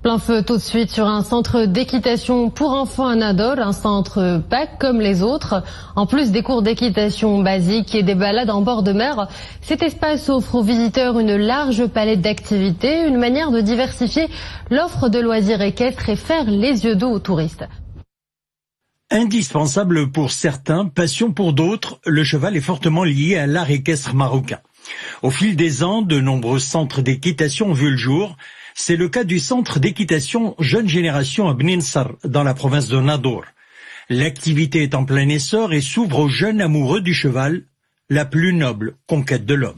Plein feu tout de suite sur un centre d'équitation pour enfants à Nador, un centre pas comme les autres. En plus des cours d'équitation basiques et des balades en bord de mer, cet espace offre aux visiteurs une large palette d'activités, une manière de diversifier l'offre de loisirs équestres et faire les yeux doux aux touristes. Indispensable pour certains, passion pour d'autres, le cheval est fortement lié à l'art équestre marocain. Au fil des ans, de nombreux centres d'équitation ont vu le jour. C'est le cas du centre d'équitation Jeune Génération à Bnin Sarr, dans la province de Nador. L'activité est en plein essor et s'ouvre aux jeunes amoureux du cheval, la plus noble conquête de l'homme.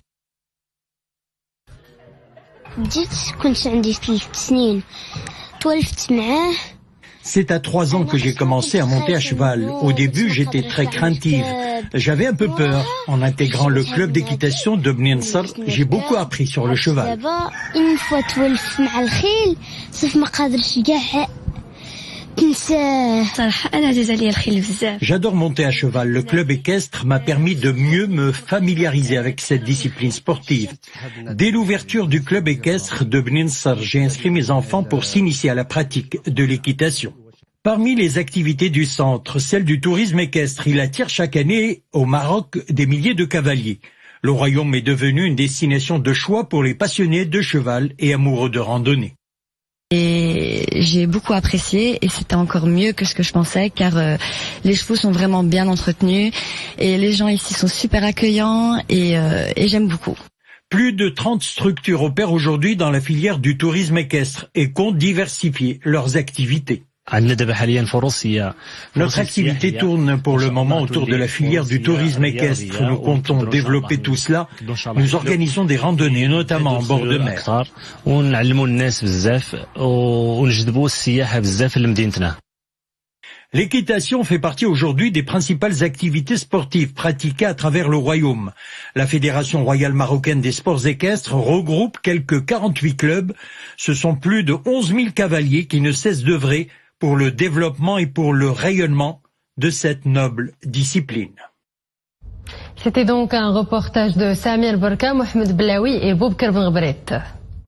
C'est à 3 ans que j'ai commencé à monter à cheval. Au début, j'étais très craintive. J'avais un peu peur. En intégrant le club d'équitation de Bnin Sarr, j'ai beaucoup appris sur le cheval. J'adore monter à cheval. Le club équestre m'a permis de mieux me familiariser avec cette discipline sportive. Dès l'ouverture du club équestre de Bnin Sarr, j'ai inscrit mes enfants pour s'initier à la pratique de l'équitation. Parmi les activités du centre, celle du tourisme équestre. Il attire chaque année au Maroc des milliers de cavaliers. Le royaume est devenu une destination de choix pour les passionnés de cheval et amoureux de randonnée. Et j'ai beaucoup apprécié et c'était encore mieux que ce que je pensais car les chevaux sont vraiment bien entretenus et les gens ici sont super accueillants et j'aime beaucoup. Plus de 30 structures opèrent aujourd'hui dans la filière du tourisme équestre et comptent diversifier leurs activités. Notre activité tourne pour le moment autour de la filière du tourisme équestre. Nous comptons développer tout cela. Nous organisons des randonnées, notamment en bord de mer. L'équitation fait partie aujourd'hui des principales activités sportives pratiquées à travers le royaume. La Fédération royale marocaine des sports équestres regroupe quelques 48 clubs. Ce sont plus de 11 000 cavaliers qui ne cessent d'œuvrer pour le développement et pour le rayonnement de cette noble discipline. C'était donc un reportage de Samir Barka, Mohamed Blaoui et Boubkar Ben Gabret.